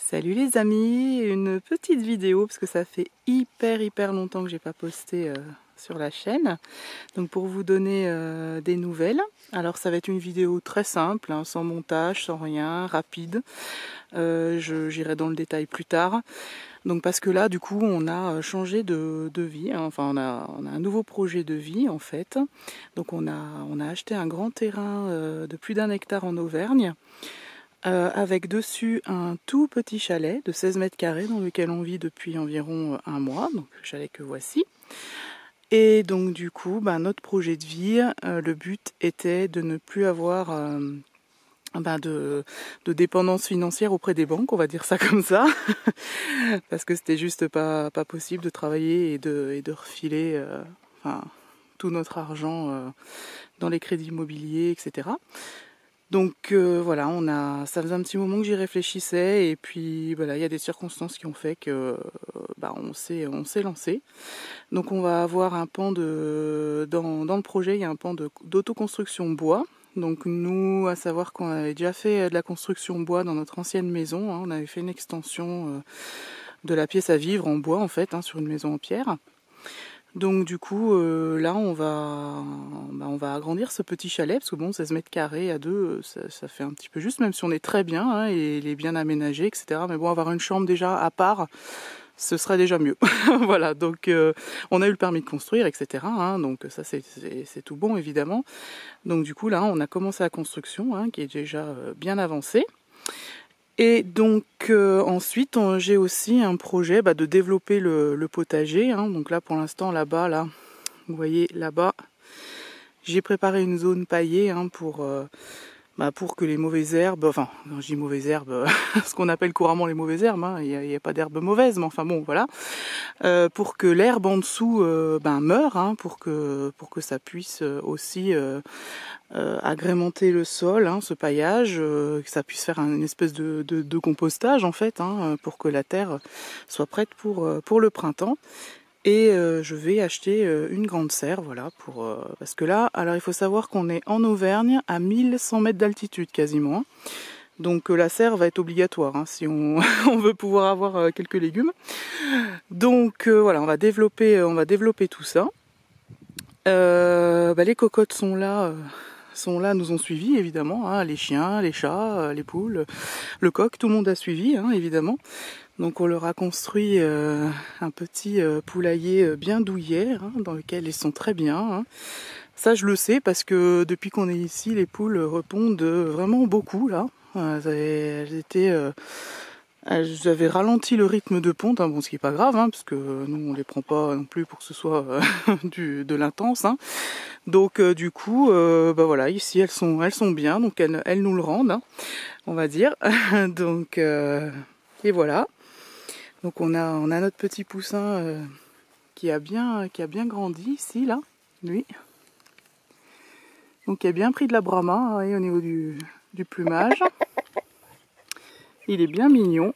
Salut les amis, une petite vidéo parce que ça fait hyper longtemps que j'ai pas posté sur la chaîne. Donc pour vous donner des nouvelles. Alors ça va être une vidéo très simple, hein, sans montage, sans rien, rapide. J'irai dans le détail plus tard. Donc parce que là du coup on a changé de vie, hein. Enfin on a un nouveau projet de vie en fait. Donc on a acheté un grand terrain de plus d'1 hectare en Auvergne. Avec dessus un tout petit chalet de 16 mètres carrés dans lequel on vit depuis environ 1 mois, donc le chalet que voici. Et donc du coup, notre projet de vie, le but était de ne plus avoir de dépendance financière auprès des banques, on va dire ça comme ça, parce que c'était juste pas possible de travailler et de refiler tout notre argent dans les crédits immobiliers, etc. Donc voilà, ça faisait un petit moment que j'y réfléchissais et puis voilà, il y a des circonstances qui ont fait que on s'est lancé. Donc on va avoir un pan dans le projet, il y a un pan d'autoconstruction bois. Donc nous, à savoir qu'on avait déjà fait de la construction bois dans notre ancienne maison, hein, on avait fait une extension de la pièce à vivre en bois en fait, hein, sur une maison en pierre. Donc du coup là on va agrandir ce petit chalet parce que bon 16 mètres carrés à deux ça fait un petit peu juste, même si on est très bien, hein, et il est bien aménagé, etc. Mais bon, avoir une chambre déjà à part, ce serait déjà mieux. Voilà, donc on a eu le permis de construire, etc. Hein, donc ça c'est tout bon évidemment. Donc du coup là on a commencé la construction, hein, qui est déjà bien avancée. Et donc ensuite j'ai aussi un projet de développer le potager, hein. Donc là pour l'instant là-bas, là, vous voyez là-bas, j'ai préparé une zone paillée, hein, pour que les mauvaises herbes, enfin je dis mauvaises herbes, ce qu'on appelle couramment les mauvaises herbes, hein, il n'y a pas d'herbe mauvaise, mais enfin bon voilà, pour que l'herbe en dessous meure, hein, pour que ça puisse aussi agrémenter le sol, hein, ce paillage, que ça puisse faire une espèce de compostage en fait, hein, pour que la terre soit prête pour le printemps. Et je vais acheter une grande serre, voilà, parce que là, alors il faut savoir qu'on est en Auvergne à 1100 mètres d'altitude quasiment, hein. Donc la serre va être obligatoire, hein, si on, on veut pouvoir avoir quelques légumes. Donc voilà, on va développer tout ça. Les cocottes sont là, nous ont suivis évidemment, hein, les chiens, les chats, les poules, le coq, tout le monde a suivi, hein, évidemment. Donc on leur a construit un petit poulailler bien douillet, hein, dans lequel ils sont très bien, hein. Ça je le sais parce que depuis qu'on est ici, les poules répondent vraiment beaucoup là. Elles avaient ralenti le rythme de ponte, hein, bon, ce qui est pas grave, hein, parce que nous on les prend pas non plus pour que ce soit de l'intense, hein. Donc du coup, voilà, ici elles sont bien, donc elles nous le rendent, hein, on va dire. Donc et voilà. Donc on a notre petit poussin qui a bien grandi ici là, lui. Donc il a bien pris de la Brahma, hein, et au niveau du plumage. Il est bien mignon,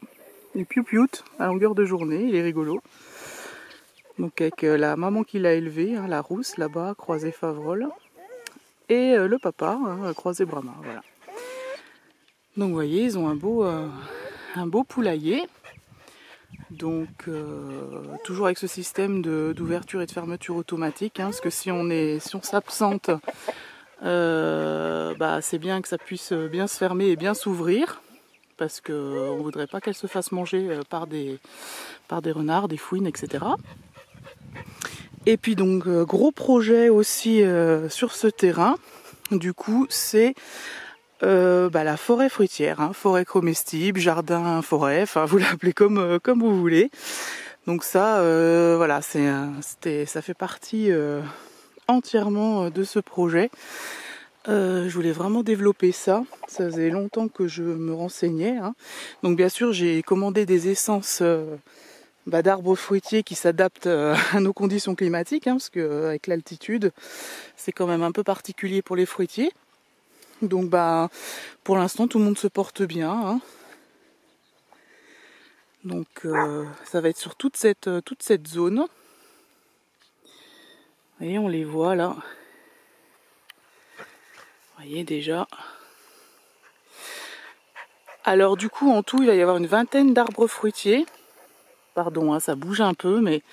il est piou-pioute à longueur de journée, il est rigolo. Donc avec la maman qui l'a élevé, hein, la rousse là-bas, croisée Favrol, et le papa, hein, croisé Brahma, voilà. Donc vous voyez, ils ont un beau poulailler. Donc toujours avec ce système d'ouverture et de fermeture automatique, hein, parce que si on s'absente, c'est bien que ça puisse bien se fermer et bien s'ouvrir, parce qu'on ne voudrait pas qu'elle se fasse manger par des renards, des fouines, etc. Et puis donc gros projet aussi sur ce terrain, du coup c'est la forêt fruitière, hein, forêt comestible, jardin, forêt, enfin vous l'appelez comme vous voulez. Donc ça, voilà, ça fait partie entièrement de ce projet. Je voulais vraiment développer ça. Ça faisait longtemps que je me renseignais, hein. Donc bien sûr, j'ai commandé des essences d'arbres fruitiers qui s'adaptent à nos conditions climatiques, hein, parce que avec l'altitude, c'est quand même un peu particulier pour les fruitiers. Donc pour l'instant, tout le monde se porte bien, hein. Donc ça va être sur toute cette zone. Vous voyez, on les voit là. Vous voyez déjà. Alors du coup en tout il va y avoir une vingtaine d'arbres fruitiers. Pardon hein, ça bouge un peu mais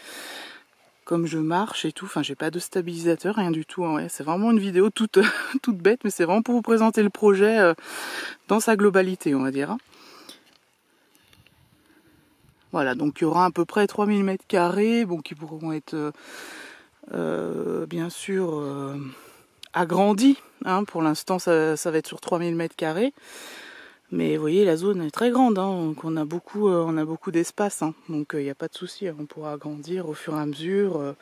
comme je marche et tout, enfin j'ai pas de stabilisateur, rien du tout. Hein, ouais. C'est vraiment une vidéo toute, toute bête mais c'est vraiment pour vous présenter le projet dans sa globalité on va dire. Voilà, donc il y aura à peu près 3000 m², bon, qui pourront être bien sûr agrandis. Hein. Pour l'instant, ça va être sur 3000 m². Mais vous voyez, la zone est très grande, hein, donc on a beaucoup d'espace. Hein. Donc il n'y a pas de souci, on pourra agrandir au fur et à mesure.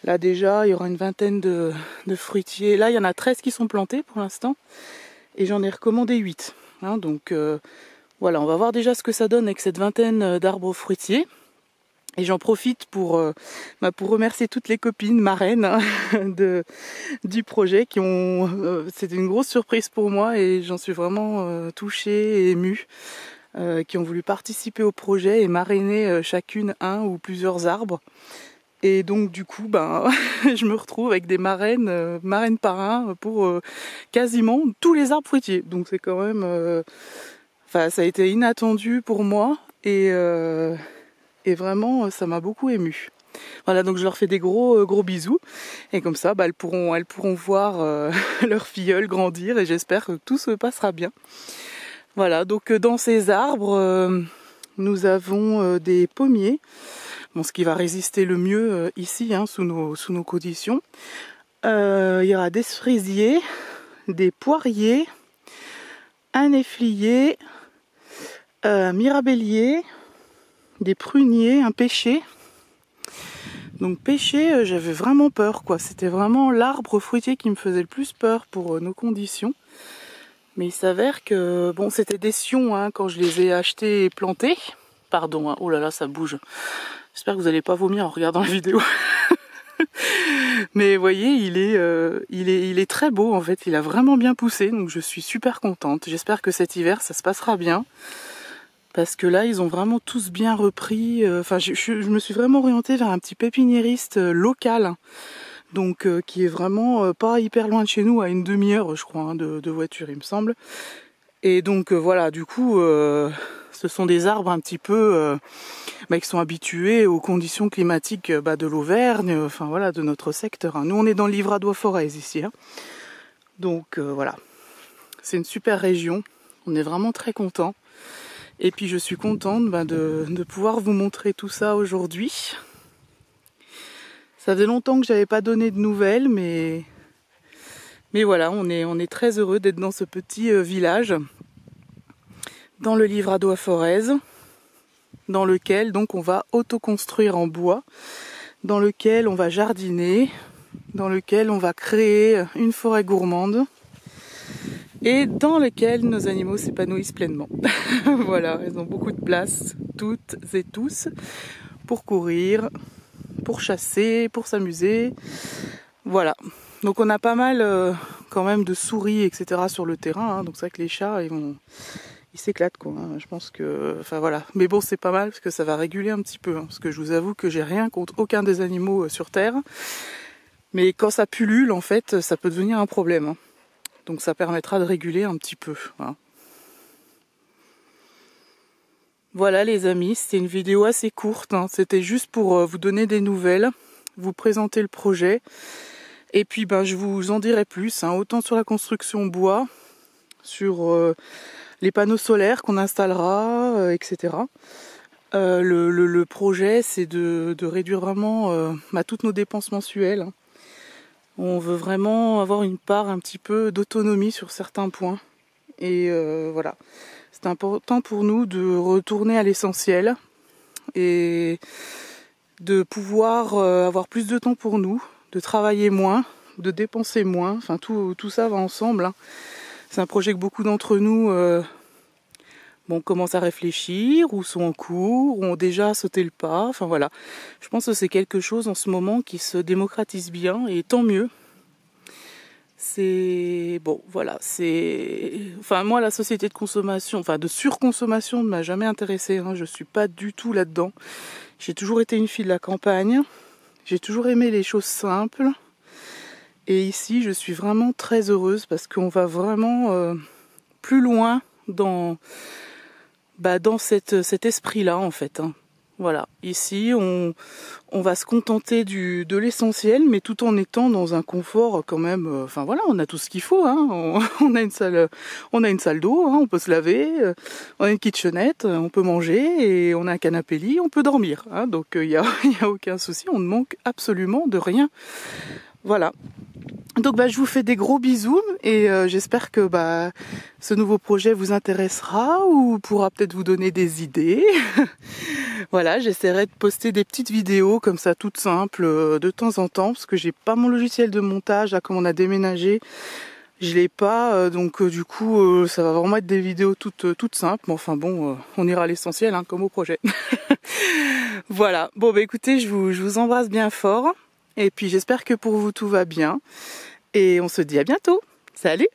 Là déjà, il y aura une vingtaine de fruitiers. Là, il y en a 13 qui sont plantés pour l'instant. Et j'en ai recommandé 8. Hein, donc voilà, on va voir déjà ce que ça donne avec cette vingtaine d'arbres fruitiers. Et j'en profite pour remercier toutes les copines marraines hein, du projet qui ont... c'était une grosse surprise pour moi et j'en suis vraiment touchée et émue. Qui ont voulu participer au projet et marrainer chacune un ou plusieurs arbres. Et donc du coup, je me retrouve avec des marraines parrains pour quasiment tous les arbres fruitiers. Donc c'est quand même... ça a été inattendu pour moi et vraiment ça m'a beaucoup émue. Voilà, donc je leur fais des gros bisous et comme ça elles pourront voir leur filleule grandir et j'espère que tout se passera bien. Voilà, donc dans ces arbres nous avons des pommiers, bon, ce qui va résister le mieux ici hein, sous nos conditions. Il y aura des cerisiers, des poiriers, un néflier, un mirabellier, des pruniers, un pêcher. Donc pêcher, j'avais vraiment peur quoi. C'était vraiment l'arbre fruitier qui me faisait le plus peur pour nos conditions. Mais il s'avère que bon, c'était des sions hein, quand je les ai achetés et plantés. Pardon, hein. Oh là là, ça bouge. J'espère que vous n'allez pas vomir en regardant la vidéo. Mais vous voyez, il est très beau en fait. Il a vraiment bien poussé, donc je suis super contente. J'espère que cet hiver, ça se passera bien. Parce que là, ils ont vraiment tous bien repris. Enfin, je me suis vraiment orientée vers un petit pépiniériste local. Donc, qui est vraiment pas hyper loin de chez nous, à une demi-heure, je crois, hein, de voiture, il me semble. Et donc, voilà, du coup, ce sont des arbres un petit peu qui sont habitués aux conditions climatiques de l'Auvergne, enfin voilà, de notre secteur. Hein. Nous, on est dans le Livradois-Forez ici. Hein. Donc, voilà. C'est une super région. On est vraiment très contents. Et puis je suis contente de pouvoir vous montrer tout ça aujourd'hui. Ça faisait longtemps que j'avais pas donné de nouvelles, mais voilà, on est très heureux d'être dans ce petit village, dans le Livradois-Forez, dans lequel donc on va autoconstruire en bois, dans lequel on va jardiner, dans lequel on va créer une forêt gourmande. Et dans lequel nos animaux s'épanouissent pleinement. Voilà, ils ont beaucoup de place, toutes et tous, pour courir, pour chasser, pour s'amuser. Voilà. Donc on a pas mal quand même de souris, etc. sur le terrain. Hein. Donc c'est vrai que les chats, ils s'éclatent quoi. Hein. Je pense que... Enfin voilà. Mais bon, c'est pas mal parce que ça va réguler un petit peu. Hein, parce que je vous avoue que j'ai rien contre aucun des animaux sur Terre. Mais quand ça pullule, en fait, ça peut devenir un problème. Hein. Donc ça permettra de réguler un petit peu. Hein. Voilà les amis, c'était une vidéo assez courte. Hein. C'était juste pour vous donner des nouvelles, vous présenter le projet. Et puis je vous en dirai plus, hein, autant sur la construction bois, sur les panneaux solaires qu'on installera, etc. Le projet, c'est de réduire vraiment toutes nos dépenses mensuelles. Hein. On veut vraiment avoir une part un petit peu d'autonomie sur certains points. Et voilà, c'est important pour nous de retourner à l'essentiel et de pouvoir avoir plus de temps pour nous, de travailler moins, de dépenser moins. Enfin, tout ça va ensemble. Hein. C'est un projet que beaucoup d'entre nous commencent à réfléchir, ou sont en cours, ou ont déjà sauté le pas. Enfin voilà, je pense que c'est quelque chose en ce moment qui se démocratise bien, et tant mieux. C'est bon, voilà, enfin moi la société de consommation, enfin de surconsommation ne m'a jamais intéressée. Hein. Je suis pas du tout là-dedans. J'ai toujours été une fille de la campagne. J'ai toujours aimé les choses simples. Et ici, je suis vraiment très heureuse parce qu'on va vraiment plus loin dans dans cet esprit-là en fait. Hein. Voilà, ici on va se contenter de l'essentiel, mais tout en étant dans un confort quand même. Enfin voilà, on a tout ce qu'il faut. Hein. On a une salle d'eau, hein, on peut se laver, on a une kitchenette, on peut manger et on a un canapé lit, on peut dormir. Hein. Donc il y a aucun souci, on ne manque absolument de rien. Voilà. Donc je vous fais des gros bisous et j'espère que ce nouveau projet vous intéressera ou pourra peut-être vous donner des idées. Voilà, j'essaierai de poster des petites vidéos comme ça toutes simples de temps en temps parce que j'ai pas mon logiciel de montage là comme on a déménagé. Je l'ai pas donc du coup ça va vraiment être des vidéos toutes simples, mais enfin bon on ira à l'essentiel hein, comme au projet. Voilà, bon écoutez, je vous embrasse bien fort et puis j'espère que pour vous tout va bien et on se dit à bientôt. Salut!